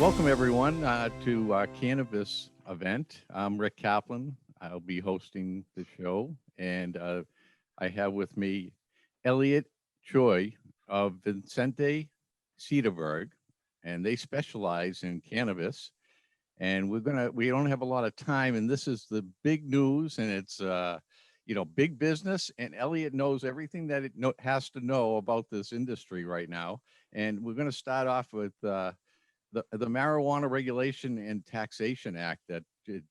Welcome everyone to our cannabis event. I'm Rick Kaplan. I'll be hosting the show, and I have with me Elliot Choi of Vicente Sederberg, and they specialize in cannabis. And we don't have a lot of time, and this is the big news, and it's big business. And Elliot knows everything that has to know about this industry right now. And we're going to start off with. The Marijuana Regulation and Taxation Act that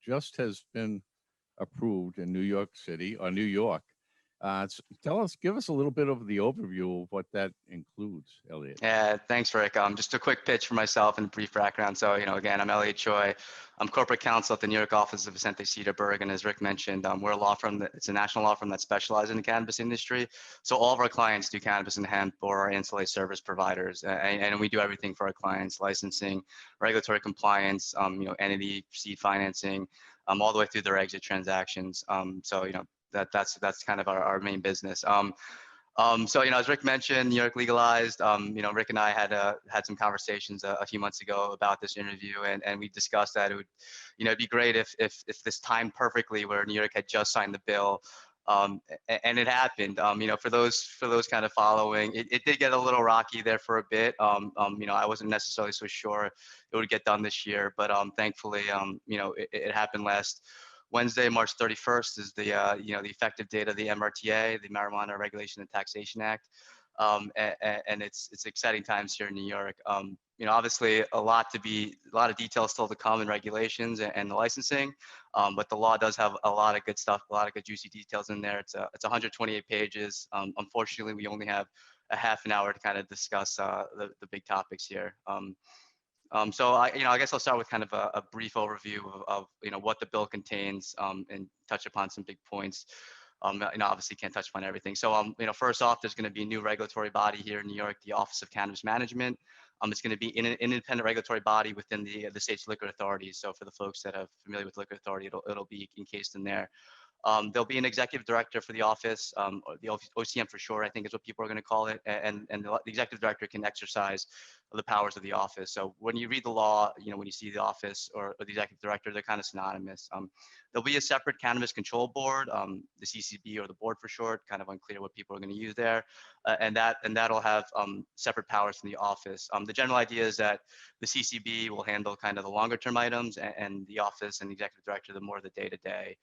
just has been approved in New York City or New York. Give us a little bit of the overview of what that includes, Elliot. Yeah, thanks, Rick. Just a quick pitch for myself and a brief background. So, again, I'm Elliot Choi. I'm corporate counsel at the New York office of Vicente Sederberg. And as Rick mentioned, we're a law firm it's a national law firm that specializes in the cannabis industry. So all of our clients do cannabis and hemp or our ancillary service providers. And we do everything for our clients: licensing, regulatory compliance, entity seed financing, all the way through their exit transactions. That's kind of our main business. As Rick mentioned, New York legalized. Rick and I had some conversations a few months ago about this interview, and we discussed that it would, it'd be great if this timed perfectly, where New York had just signed the bill, and it happened. For those kind of following, it did get a little rocky there for a bit. I wasn't necessarily so sure it would get done this year, but thankfully, it happened last Wednesday, March 31st, is the effective date of the MRTA, the Marijuana Regulation and Taxation Act, and it's exciting times here in New York. Obviously a lot of details still to come in regulations and the licensing, but the law does have a lot of good stuff, a lot of good juicy details in there. It's 128 pages. Unfortunately, we only have a half an hour to kind of discuss the big topics here. I guess I'll start with kind of a brief overview of what the bill contains, and touch upon some big points. Obviously can't touch upon everything. So, first off, there's going to be a new regulatory body here in New York, the Office of Cannabis Management. It's going to be an independent regulatory body within the state's liquor authorities. So for the folks that are familiar with liquor authority, it'll be encased in there. There'll be an executive director for the office, or the OCM for sure, I think is what people are going to call it. And the executive director can exercise the powers of the office. So when you read the law, when you see the office or the executive director, they're kind of synonymous. There'll be a separate cannabis control board, the CCB, or the board for short, kind of unclear what people are going to use there. And that'll have separate powers from the office. The general idea is that the CCB will handle kind of the longer term items, and the office and the executive director, the more the day to day.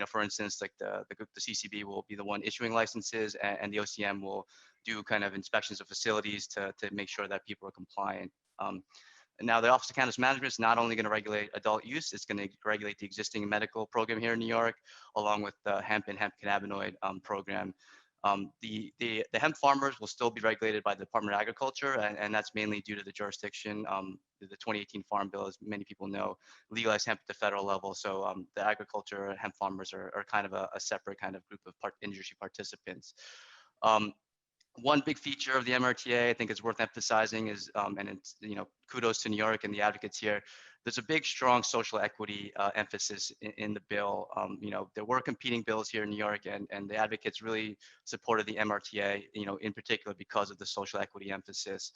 For instance, like the CCB will be the one issuing licenses, and the OCM will do kind of inspections of facilities to make sure that people are compliant. Now, the Office of Cannabis Management is not only going to regulate adult use, it's going to regulate the existing medical program here in New York, along with the hemp and hemp cannabinoid program. The hemp farmers will still be regulated by the Department of Agriculture, and that's mainly due to the jurisdiction. The 2018 Farm Bill, as many people know, legalized hemp at the federal level. So the agriculture and hemp farmers are kind of a separate kind of group of industry participants. One big feature of the MRTA, I think is worth emphasizing, is, and it's, kudos to New York and the advocates here, there's a big, strong social equity emphasis in the bill. There were competing bills here in New York, and the advocates really supported the MRTA, in particular because of the social equity emphasis.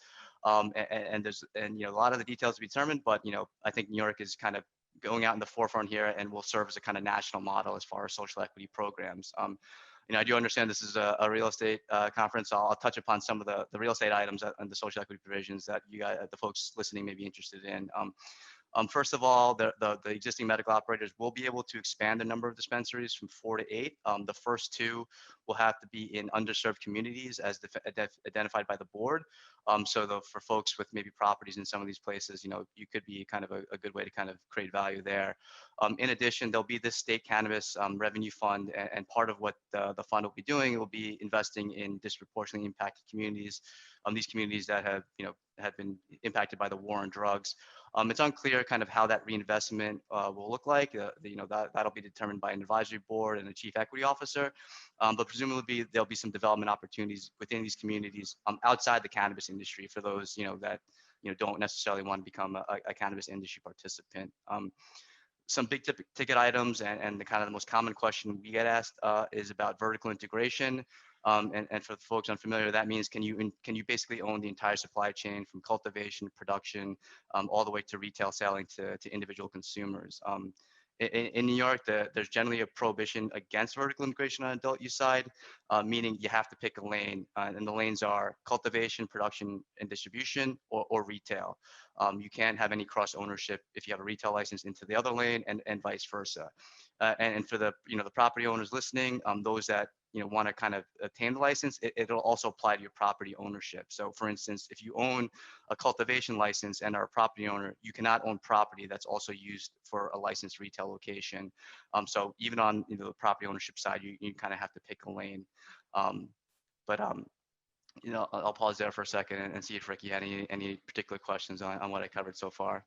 And a lot of the details to be determined, but, I think New York is kind of going out in the forefront here and will serve as a kind of national model as far as social equity programs. I do understand this is a real estate conference, so I'll touch upon some of the real estate items and the social equity provisions that you guys, the folks listening, may be interested in. First of all, the existing medical operators will be able to expand the number of dispensaries from 4 to 8. The first 2 will have to be in underserved communities as identified by the board. For folks with maybe properties in some of these places, you could be kind of a good way to kind of create value there. In addition, there'll be this state cannabis revenue fund, and part of what the fund will be doing, it will be investing in disproportionately impacted communities, these communities that have been impacted by the war on drugs. It's unclear kind of how that reinvestment will look like. That'll be determined by an advisory board and a chief equity officer. But presumably there'll be some development opportunities within these communities outside the cannabis industry for those that don't necessarily want to become a cannabis industry participant. Some big ticket items, and the kind of the most common question we get asked is about vertical integration. And for the folks unfamiliar, that means can you basically own the entire supply chain from cultivation, production, all the way to retail selling to individual consumers. In New York, there's generally a prohibition against vertical integration on adult use side, meaning you have to pick a lane, and the lanes are cultivation, production, and distribution, or retail. You can't have any cross ownership if you have a retail license into the other lane, and vice versa. And for the the property owners listening, those that want to kind of obtain the license, it'll also apply to your property ownership. So, for instance, if you own a cultivation license and are a property owner, you cannot own property that's also used for a licensed retail location. So even on the property ownership side, you kind of have to pick a lane. But I'll pause there for a second and see if Ricky had any particular questions on what I covered so far.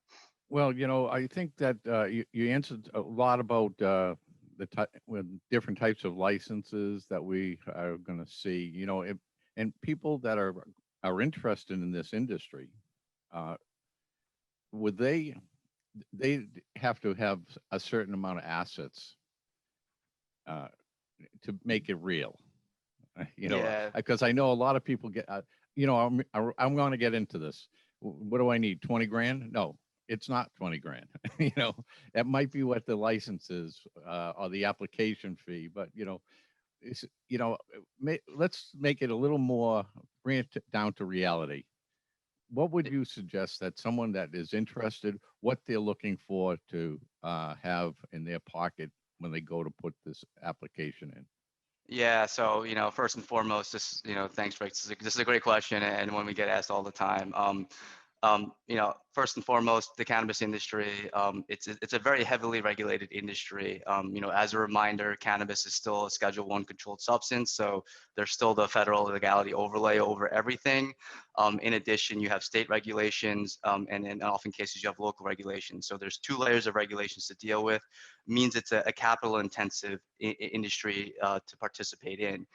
Well, I think that you answered a lot about with different types of licenses that we are going to see. And people that are interested in this industry, would they have to have a certain amount of assets to make it real? Yeah. Because I know a lot of people get, I'm going to get into this. What do I need? 20 grand? No, it's not 20 grand. That might be what the license is or the application fee, but it's, let's make it a little more, bring it down to reality. What would you suggest that someone that is interested, what they're looking for to have in their pocket when they go to put this application in? Yeah, so first and foremost, thanks, Rick. This is a great question, and one we get asked all the time. First and foremost, the cannabis industry, it's a very heavily regulated industry. As a reminder, cannabis is still a Schedule I controlled substance, so there's still the federal legality overlay over everything. In addition, you have state regulations, and in often cases you have local regulations. So there's two layers of regulations to deal with. Means it's a capital intensive industry to participate in.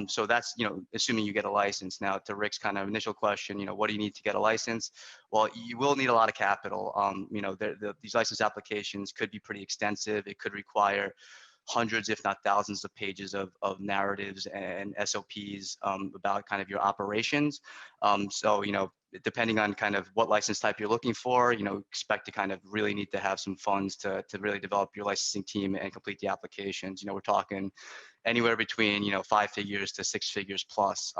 So that's assuming you get a license. Now, to Rick's kind of initial question, what do you need to get a license? Well, you will need a lot of capital. These license applications could be pretty extensive. It could require hundreds, if not thousands, of pages of narratives and SOPs about kind of your operations. So, depending on kind of what license type you're looking for, expect to kind of really need to have some funds to really develop your licensing team and complete the applications. We're talking anywhere between 5 figures to 6 figures plus.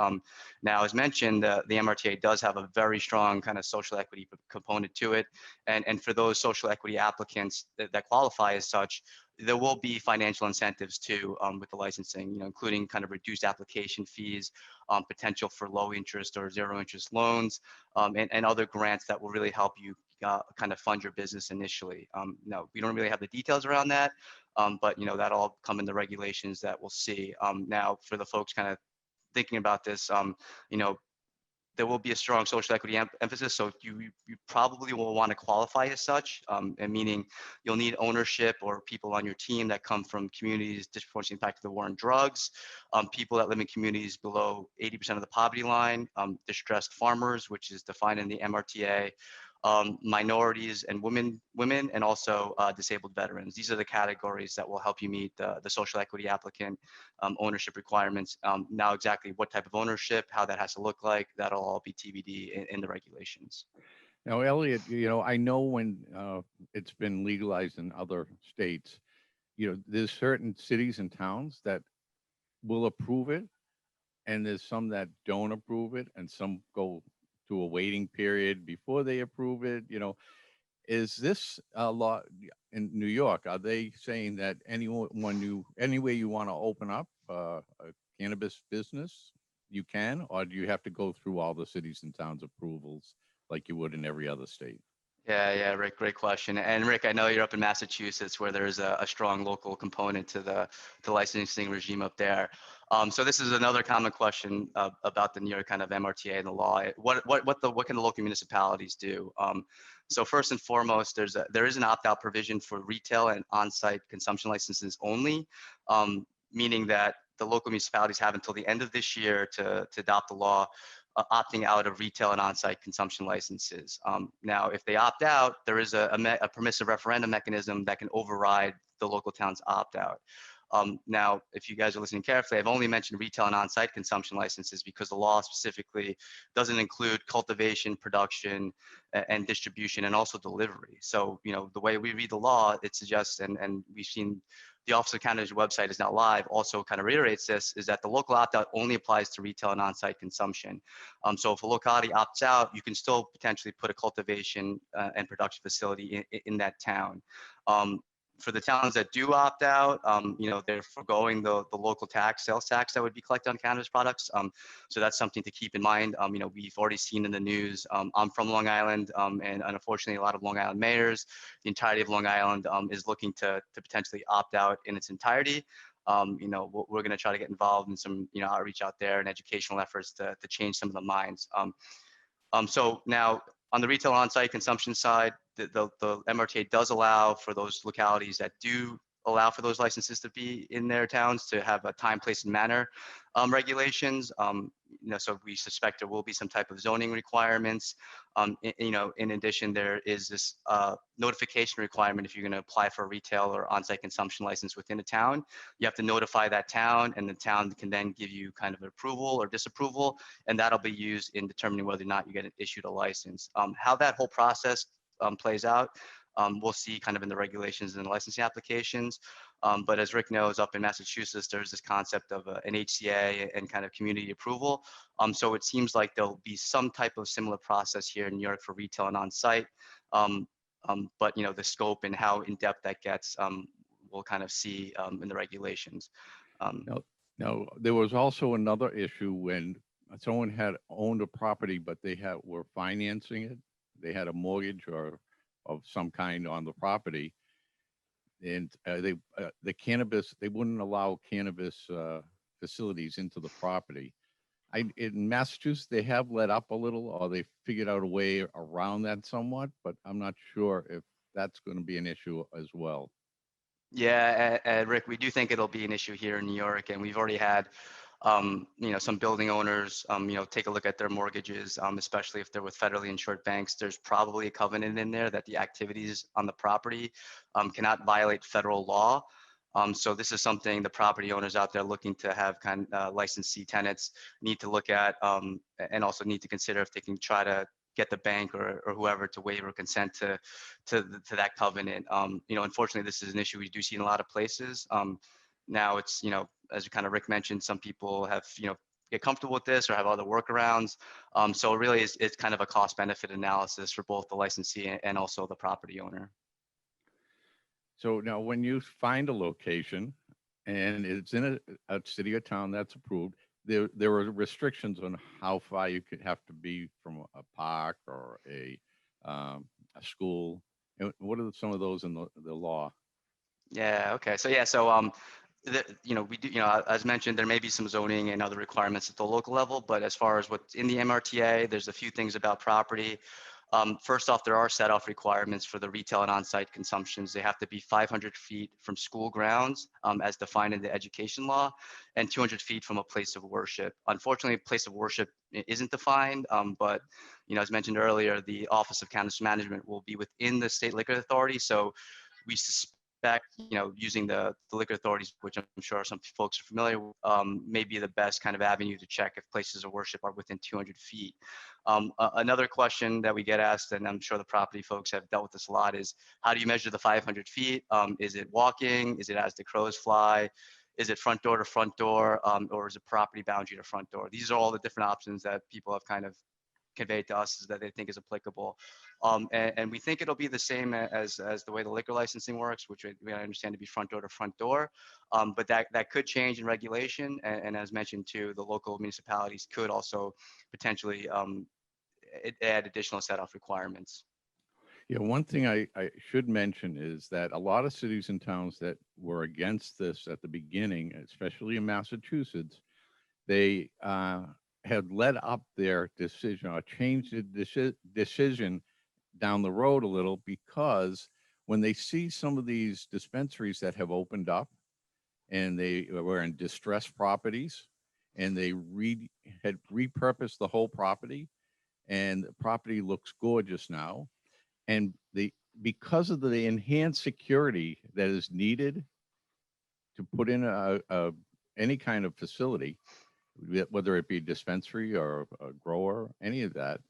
Now, as mentioned, the MRTA does have a very strong kind of social equity component to it, and for those social equity applicants that qualify as such, there will be financial incentives too with the licensing, including kind of reduced application fees, potential for low interest or zero interest loans, and other grants that will really help you kind of fund your business initially. No, we don't really have the details around that, but that'll all come in the regulations that we'll see. Now, for the folks kind of thinking about this, there will be a strong social equity emphasis, so you probably will want to qualify as such, and meaning you'll need ownership or people on your team that come from communities disproportionately impacted by the war on drugs, people that live in communities below 80% of the poverty line, distressed farmers, which is defined in the MRTA, minorities and women, and also disabled veterans. These are the categories that will help you meet the social equity applicant ownership requirements. Now, exactly what type of ownership, how that has to look like, that'll all be TBD in the regulations. Now, Elliot, I know when it's been legalized in other states, there's certain cities and towns that will approve it, and there's some that don't approve it, and some go to a waiting period before they approve it. Is this a law in New York? Are they saying that any way you want to open up a cannabis business, you can, or do you have to go through all the cities and towns approvals like you would in every other state? Yeah, Rick, great question. And Rick, I know you're up in Massachusetts where there's a strong local component to the licensing regime up there. So this is another common question about the New York kind of MRTA and the law. What can the local municipalities do? So first and foremost, there is an opt-out provision for retail and on-site consumption licenses only, meaning that the local municipalities have until the end of this year to adopt the law, opting out of retail and on-site consumption licenses. Now, if they opt out, there is a permissive referendum mechanism that can override the local town's opt-out. Now, if you guys are listening carefully, I've only mentioned retail and on-site consumption licenses because the law specifically doesn't include cultivation, production, and distribution, and also delivery. So, the way we read the law, it suggests, and we've seen the Office of Cannabis website is now live, also kind of reiterates this, is that the local opt-out only applies to retail and on-site consumption. So if a locality opts out, you can still potentially put a cultivation and production facility in that town. For the towns that do opt out, they're foregoing the local sales tax that would be collected on cannabis products. So that's something to keep in mind. We've already seen in the news. I'm from Long Island, and unfortunately, a lot of Long Island mayors, the entirety of Long Island is looking to potentially opt out in its entirety. We're going to try to get involved in some, outreach out there and educational efforts to change some of the minds. So now on the retail on-site consumption side, the MRTA does allow for those localities that do allow for those licenses to be in their towns to have a time, place, and manner regulations. So we suspect there will be some type of zoning requirements. In addition, there is this notification requirement if you're going to apply for a retail or on-site consumption license within a town. You have to notify that town, and the town can then give you kind of approval or disapproval, and that'll be used in determining whether or not you get issued a license. How that whole process plays out, we'll see kind of in the regulations and the licensing applications. But as Rick knows, up in Massachusetts, there's this concept of an HCA and kind of community approval. So it seems like there'll be some type of similar process here in New York for retail and on-site. But the scope and how in depth that gets, we'll kind of see in the regulations. Now, there was also another issue when someone had owned a property, but were financing it. They had a mortgage or of some kind on the property, and the cannabis, they wouldn't allow cannabis facilities into the property. In Massachusetts, they have let up a little, or they figured out a way around that somewhat, but I'm not sure if that's going to be an issue as well. Yeah, Rick, we do think it'll be an issue here in New York, and we've already had, some building owners, take a look at their mortgages, especially if they're with federally insured banks. There's probably a covenant in there that the activities on the property cannot violate federal law. So this is something the property owners out there looking to have licensee tenants need to look at, and also need to consider if they can try to get the bank or whoever to waive or consent to that covenant. Unfortunately, this is an issue we do see in a lot of places. Now it's, as kind of Rick mentioned, some people have, get comfortable with this or have other workarounds. So it really it's kind of a cost benefit analysis for both the licensee and also the property owner. So now when you find a location and it's in a city or town that's approved, there are restrictions on how far you could have to be from a park or a school. And what are some of those in the law? Yeah. Okay. So we do, as mentioned, there may be some zoning and other requirements at the local level, but as far as what's in the MRTA, there's a few things about property. First off, there are set-off requirements for the retail and on-site consumptions. They have to be 500 feet from school grounds, as defined in the education law, and 200 feet from a place of worship. Unfortunately, a place of worship isn't defined, but as mentioned earlier, the Office of Cannabis Management will be within the state liquor authority. So we suspect, using the liquor authorities, which I'm sure some folks are familiar with, may be the best kind of avenue to check if places of worship are within 200 feet. Another question that we get asked, and I'm sure the property folks have dealt with this a lot, is how do you measure the 500 feet? Is it walking? Is it as the crows fly? Is it front door to front door? Or is it property boundary to front door? These are all the different options that people have kind of conveyed to us that they think is applicable. And we think it'll be the same as the way the liquor licensing works, which we understand to be front door to front door. But that could change in regulation. And as mentioned too, the local municipalities could also potentially add additional set-off requirements. Yeah, one thing I should mention is that a lot of cities and towns that were against this at the beginning, especially in Massachusetts, they had led up their decision or changed the decision down the road a little, because when they see some of these dispensaries that have opened up and they were in distressed properties and they had repurposed the whole property, and the property looks gorgeous now, and because of the enhanced security that is needed to put in any kind of facility, whether it be dispensary or a grower, any of that.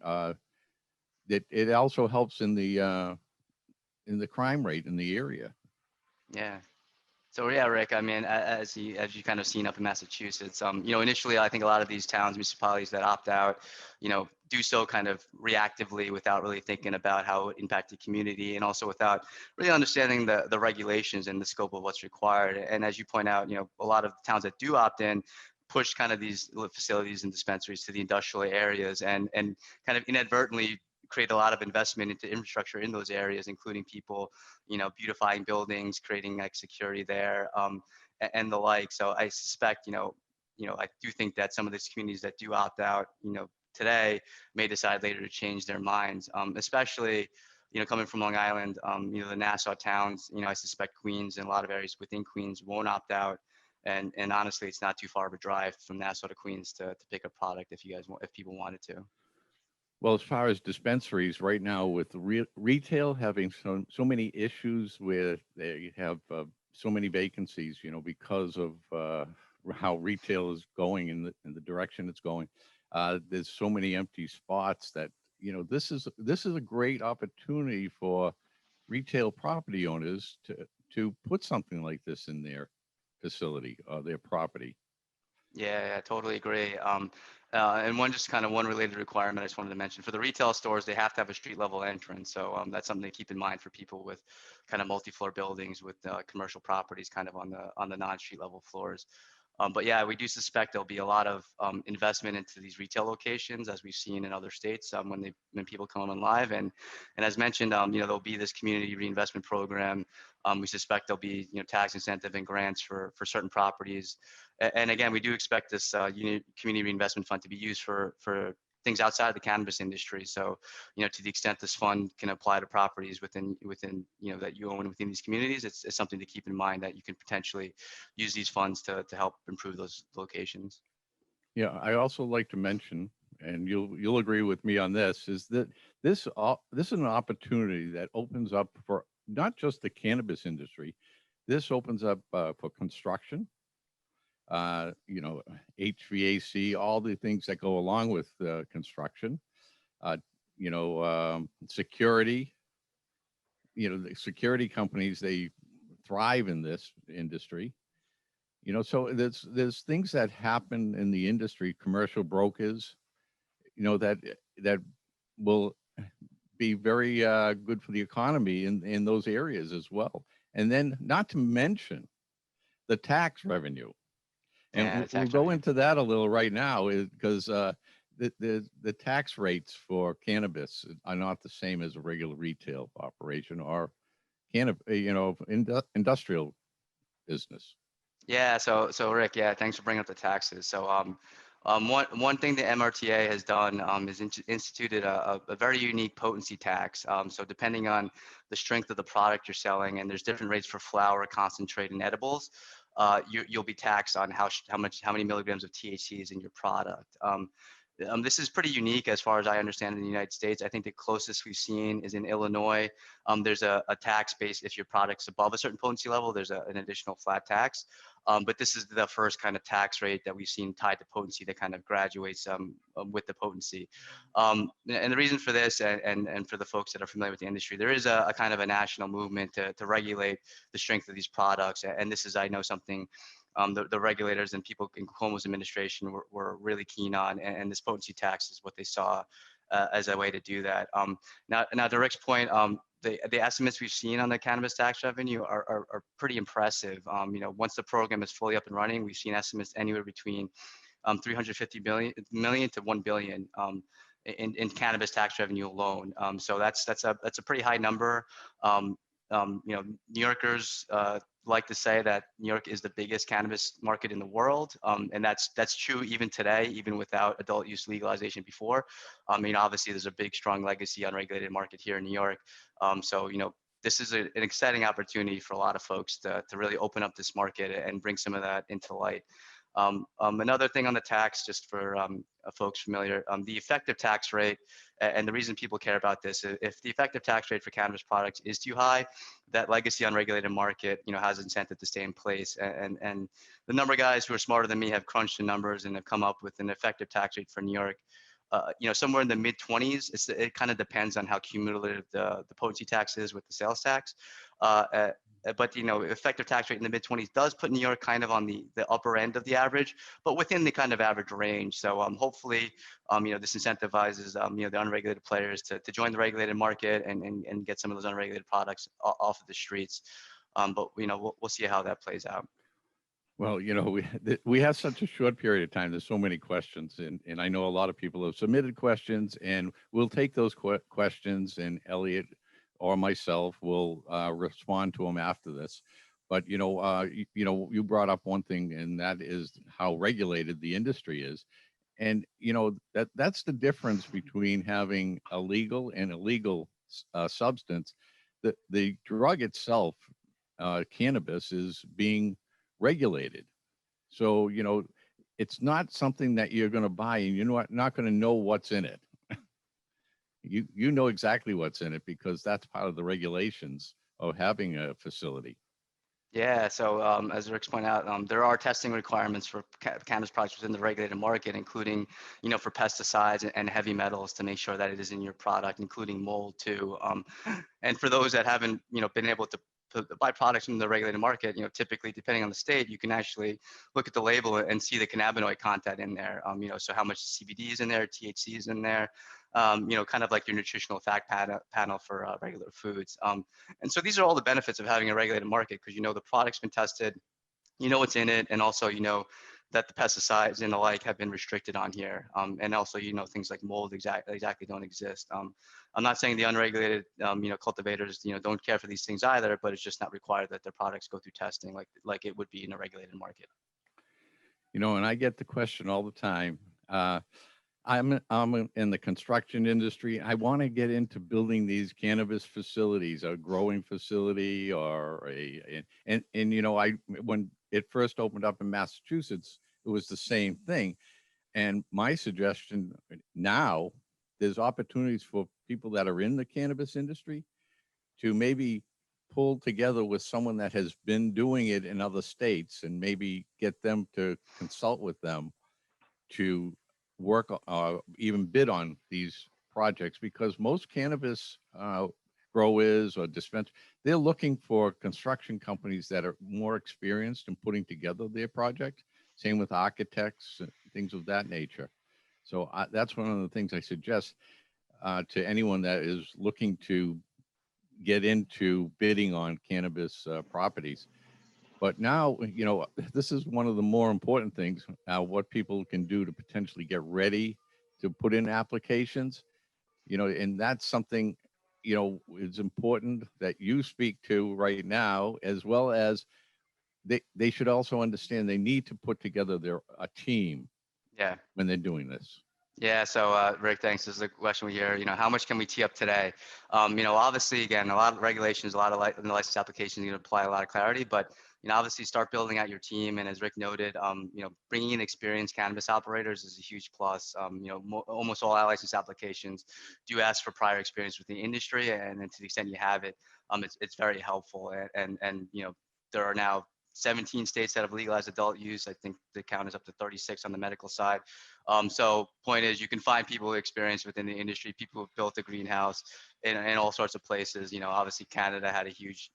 It also helps in the crime rate in the area. Yeah. So yeah, Rick, I mean, as you kind of seen up in Massachusetts, initially I think a lot of these towns, municipalities that opt out, do so kind of reactively without really thinking about how it impacted community and also without really understanding the regulations and the scope of what's required. And as you point out, a lot of towns that do opt in push kind of these facilities and dispensaries to the industrial areas and kind of inadvertently create a lot of investment into infrastructure in those areas, including people beautifying buildings, creating like security there, and the like. So I suspect, I do think that some of these communities that do opt out, today may decide later to change their minds, especially, coming from Long Island, the Nassau towns, I suspect Queens and a lot of areas within Queens won't opt out. And honestly, it's not too far of a drive from Nassau to Queens to pick a product if people wanted to. Well, as far as dispensaries right now, with retail having so many issues where they have so many vacancies, because of how retail is going in the direction it's going. There's so many empty spots that this is a great opportunity for retail property owners to put something like this in their facility or their property. Yeah, I totally agree. And one related requirement I just wanted to mention for the retail stores, they have to have a street level entrance. So that's something to keep in mind for people with kind of multi-floor buildings with commercial properties kind of on the non-street level floors. But yeah, we do suspect there'll be a lot of investment into these retail locations, as we've seen in other states when people come on live. And as mentioned, there'll be this community reinvestment program. We suspect there'll be tax incentive and grants for certain properties. And again, we do expect this community reinvestment fund to be used for things outside the cannabis industry. So, to the extent this fund can apply to properties within that you own within these communities, it's something to keep in mind that you can potentially use these funds to help improve those locations. Yeah, I also like to mention, and you'll agree with me on this, is that this is an opportunity that opens up for not just the cannabis industry. This opens up for construction, you know, HVAC, all the things that go along with construction, uh, security. The security companies, they thrive in this industry. So there's things that happen in the industry, commercial brokers, that will be very good for the economy in those areas as well. And then not to mention the tax revenue. And Yeah, the we'll tax go revenue. into that a little right now, because the tax rates for cannabis are not the same as a regular retail operation or industrial business. Yeah, so Rick, yeah, thanks for bringing up the taxes. So one thing the MRTA has done is instituted a very unique potency tax. So depending on the strength of the product you're selling, and there's different rates for flower, concentrate, and edibles, you'll be taxed on how many milligrams of THC is in your product. This is pretty unique as far as I understand in the United States. I think the closest we've seen is in Illinois. There's a tax base if your product's above a certain potency level. There's an additional flat tax. But this is the first kind of tax rate that we've seen tied to potency that kind of graduates with the potency. And the reason for this, and for the folks that are familiar with the industry, there is a kind of a national movement to regulate the strength of these products. And this is, I know, something the regulators and people in Cuomo's administration were really keen on, and this potency tax is what they saw as a way to do that. Now to Rick's point, the estimates we've seen on the cannabis tax revenue are pretty impressive. Once the program is fully up and running, we've seen estimates anywhere between 350 million to 1 billion in cannabis tax revenue alone. So that's a pretty high number. New Yorkers like to say that New York is the biggest cannabis market in the world, and that's true even today, even without adult use legalization before. Obviously, there's a big, strong legacy unregulated market here in New York. So this is an exciting opportunity for a lot of folks to really open up this market and bring some of that into light. Another thing on the tax, just for folks familiar, the effective tax rate, and the reason people care about this, if the effective tax rate for cannabis products is too high, that legacy unregulated market, has incentive to stay in place. And the number of guys who are smarter than me have crunched the numbers and have come up with an effective tax rate for New York, somewhere in the mid 20s. It kind of depends on how cumulative the potency tax is with the sales tax. But effective tax rate in the mid 20s does put New York kind of on the upper end of the average, but within the kind of average range. So hopefully, this incentivizes the unregulated players to join the regulated market and get some of those unregulated products off of the streets. But we'll see how that plays out. Well, we have such a short period of time. There's so many questions, and I know a lot of people have submitted questions, and we'll take those questions, and Elliot or myself will respond to them after this. But you brought up one thing, and that is how regulated the industry is, and that's the difference between having a legal and illegal substance. The drug itself, cannabis, is being regulated. So, it's not something that you're going to buy and you're not going to know what's in it. You know exactly what's in it because that's part of the regulations of having a facility. Yeah, so as Rick's pointed out, there are testing requirements for cannabis products within the regulated market, including, for pesticides and heavy metals to make sure that it is in your product, including mold too. And for those that haven't, been able to buy products from the regulated market, typically depending on the state, you can actually look at the label and see the cannabinoid content in there. So how much CBD is in there, THC is in there. Kind of like your nutritional fact panel for regular foods. And so these are all the benefits of having a regulated market because the product's been tested, what's in it, and also that the pesticides and the like have been restricted on here. And also things like mold exactly don't exist. I'm not saying the unregulated cultivators don't care for these things either, but it's just not required that their products go through testing like it would be in a regulated market. And I get the question all the time. I'm in the construction industry. I want to get into building these cannabis facilities, a growing facility, or and I when it first opened up in Massachusetts, it was the same thing. And my suggestion now, there's opportunities for people that are in the cannabis industry to maybe pull together with someone that has been doing it in other states and maybe get them to consult with them to work even bid on these projects, because most cannabis growers or dispensaries, they're looking for construction companies that are more experienced in putting together their project. Same with architects, things of that nature. So that's one of the things I suggest to anyone that is looking to get into bidding on cannabis properties. But now, this is one of the more important things, what people can do to potentially get ready to put in applications, and that's something, it's important that you speak to right now, as well as they should also understand they need to put together a team. Yeah. When they're doing this. Yeah, so Rick, thanks. This is a question we hear. How much can we tee up today? Obviously, again, a lot of regulations, a lot of license applications, apply a lot of clarity, but obviously start building out your team. And as Rick noted, bringing in experienced cannabis operators is a huge plus. Almost all our license applications do ask for prior experience with the industry, and then to the extent you have it, it's very helpful. And there are now 17 states that have legalized adult use. I think the count is up to 36 on the medical side. So point is, you can find people with experience within the industry, people who've built a greenhouse in all sorts of places. Obviously Canada had a huge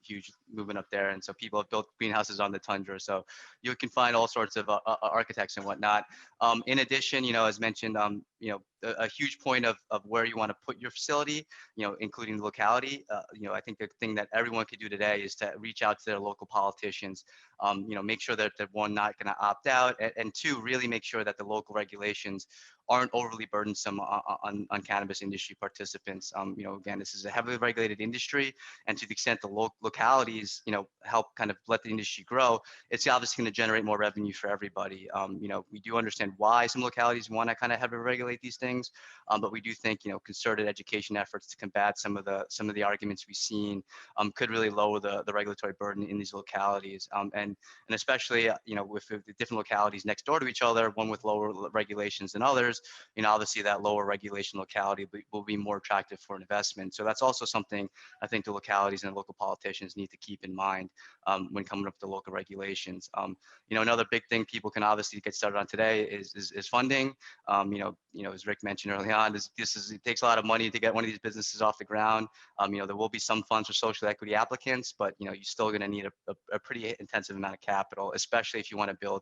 movement up there. And so people have built greenhouses on the tundra. So you can find all sorts of architects and whatnot. In addition, as mentioned, a huge point of where you want to put your facility, including the locality. I think the thing that everyone could do today is to reach out to their local politicians, make sure that they're, one, not going to opt out, and two, really make sure that the local regulations aren't overly burdensome on cannabis industry participants. Again, this is a heavily regulated industry, and to the extent the localities, help kind of let the industry grow, it's obviously going to generate more revenue for everybody. We do understand why some localities want to kind of heavily regulate these things, but we do think, concerted education efforts to combat some of the arguments we've seen could really lower the regulatory burden in these localities, and especially with the different localities next door to each other, one with lower regulations than others. regulators, obviously that lower regulation locality will be more attractive for investment. So that's also something I think the localities and local politicians need to keep in mind when coming up with the local regulations. Another big thing people can obviously get started on today is funding. As Rick mentioned early on, it takes a lot of money to get one of these businesses off the ground. There will be some funds for social equity applicants, but you're still going to need a pretty intensive amount of capital, especially if you want to build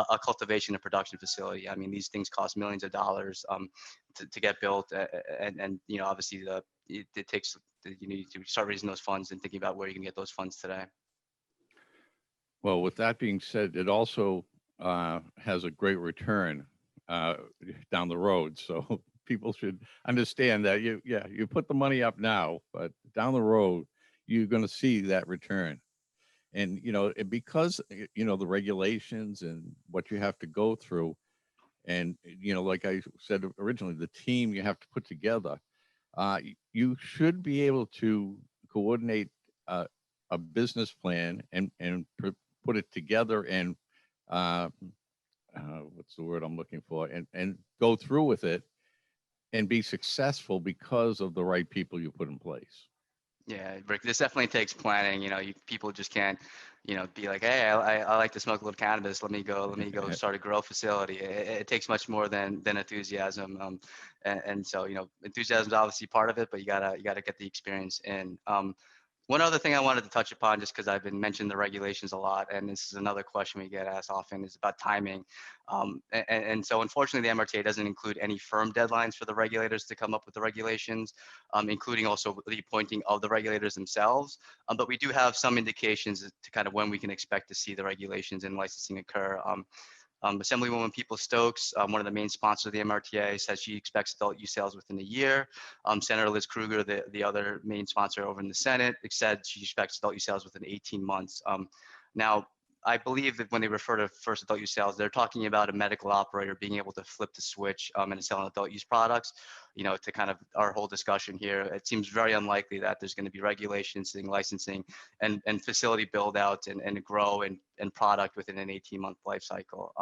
a cultivation and production facility. I mean, these things cost millions of dollars to get built, and obviously it takes you need to start raising those funds and thinking about where you can get those funds today. Well, with that being said, it also has a great return down the road. So people should understand that you put the money up now, but down the road, you're going to see that return. And, because, the regulations and what you have to go through, and, like I said originally, the team you have to put together, you should be able to coordinate a business plan and put it together and what's the word I'm looking for, and go through with it and be successful because of the right people you put in place. Yeah, Rick, this definitely takes planning. People just can't, be like, hey, I like to smoke a little cannabis. Let me go start a grow facility. It takes much more than enthusiasm. And so, enthusiasm is obviously part of it, but you gotta get the experience in. One other thing I wanted to touch upon, just because I've been mentioning the regulations a lot, and this is another question we get asked often, is about timing. And so unfortunately, the MRTA doesn't include any firm deadlines for the regulators to come up with the regulations, including also the appointing of the regulators themselves. But we do have some indications as to kind of when we can expect to see the regulations and licensing occur. Assemblywoman People-Stokes, one of the main sponsors of the MRTA, says she expects adult use sales within a year. Senator Liz Krueger, the other main sponsor over in the Senate, said she expects adult use sales within 18 months. Now, I believe that when they refer to first adult use sales, they're talking about a medical operator being able to flip the switch and sell adult use products. To kind of our whole discussion here, it seems very unlikely that there's going to be regulations, licensing, and facility build out and grow and product within an 18-month life cycle.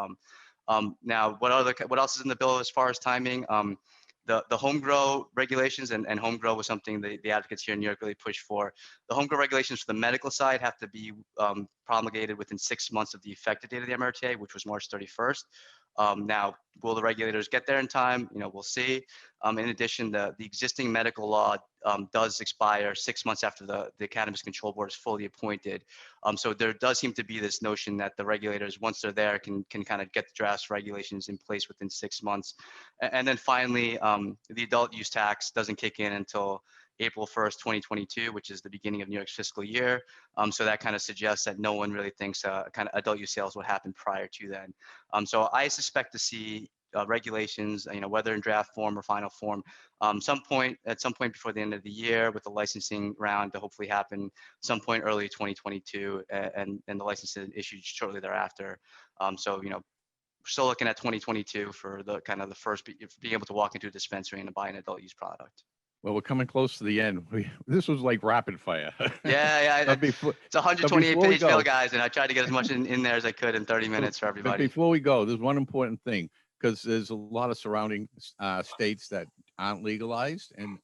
Now, what else is in the bill as far as timing? The home grow regulations and home grow was something the advocates here in New York really pushed for. The home grow regulations for the medical side have to be promulgated within 6 months of the effective date of the MRTA, which was March 31st. Now, will the regulators get there in time? We'll see. In addition, the existing medical law does expire 6 months after the Cannabis Control Board is fully appointed. So there does seem to be this notion that the regulators, once they're there, can kind of get the draft regulations in place within 6 months. And then finally, the adult use tax doesn't kick in until April 1st, 2022, which is the beginning of New York's fiscal year. So that kind of suggests that no one really thinks kind of adult use sales will happen prior to then. So I suspect to see regulations, whether in draft form or final form, at some point before the end of the year, with the licensing round to hopefully happen some point early 2022, and the licenses issued shortly thereafter. So we're still looking at 2022 for the kind of the first being able to walk into a dispensary and buy an adult use product. Well, we're coming close to the end. This was like rapid fire. Yeah. It's 128-page bill, guys, and I tried to get as much in there as I could in 30 minutes for everybody. But before we go, there's one important thing, because there's a lot of surrounding states that aren't legalized, and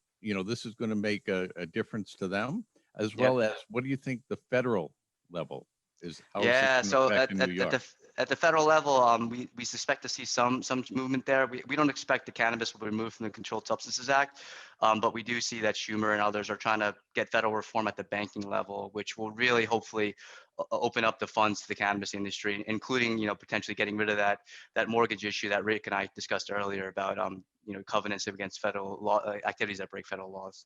this is going to make a difference to them, as well as what do you think the federal level is? So at the federal level, we suspect to see some movement there. We don't expect the cannabis will be removed from the Controlled Substances Act, but we do see that Schumer and others are trying to get federal reform at the banking level, which will really hopefully open up the funds to the cannabis industry, including potentially getting rid of that mortgage issue that Rick and I discussed earlier about covenants against federal law activities that break federal laws.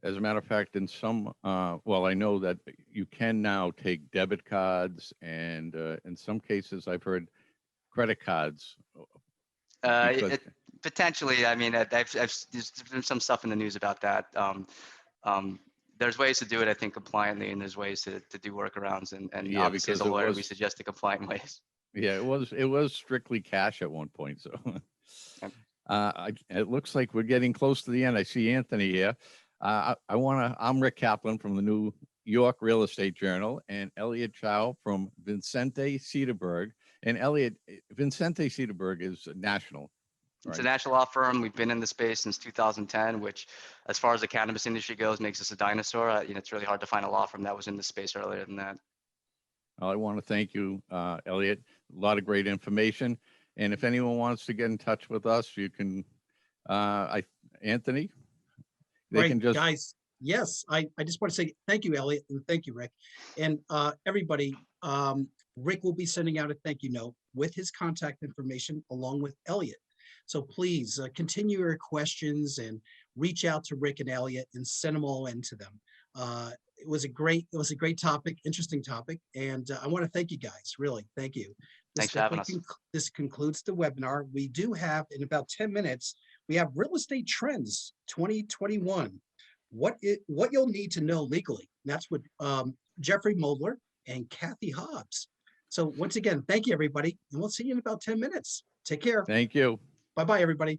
As a matter of fact, in some, I know that you can now take debit cards, and in some cases, I've heard credit cards. Potentially, I mean, there's been some stuff in the news about that. There's ways to do it, I think, compliantly, and there's ways to do workarounds, and obviously, as a lawyer, we suggest the compliant ways. Yeah, it was strictly cash at one point. So it looks like we're getting close to the end. I see Anthony here. I'm Rick Kaplan from the New York Real Estate Journal, and Elliot Choi from Vicente Sederberg And Elliot, Vicente Sederberg is national, It's a right? national law firm. We've been in the space since 2010, which, as far as the cannabis industry goes, makes us a dinosaur. It's really hard to find a law firm that was in the space earlier than that. Well, I want to thank you, Elliot. A lot of great information. And if anyone wants to get in touch with us, you can, Anthony, they Right, can just, guys. Yes, I just want to say thank you, Elliot, and thank you, Rick. And everybody, Rick will be sending out a thank you note with his contact information along with Elliot. So please continue your questions and reach out to Rick and Elliot and send them all in to them. It was a great topic, interesting topic, and I want to thank you guys. Really, thank you. Thanks for having us. This concludes the webinar. We do have in about 10 minutes. We have real estate trends 2021. What you'll need to know legally. And that's with Jeffrey Moeller and Kathy Hobbs. So once again, thank you, everybody. And we'll see you in about 10 minutes. Take care. thank you. Bye-bye, everybody.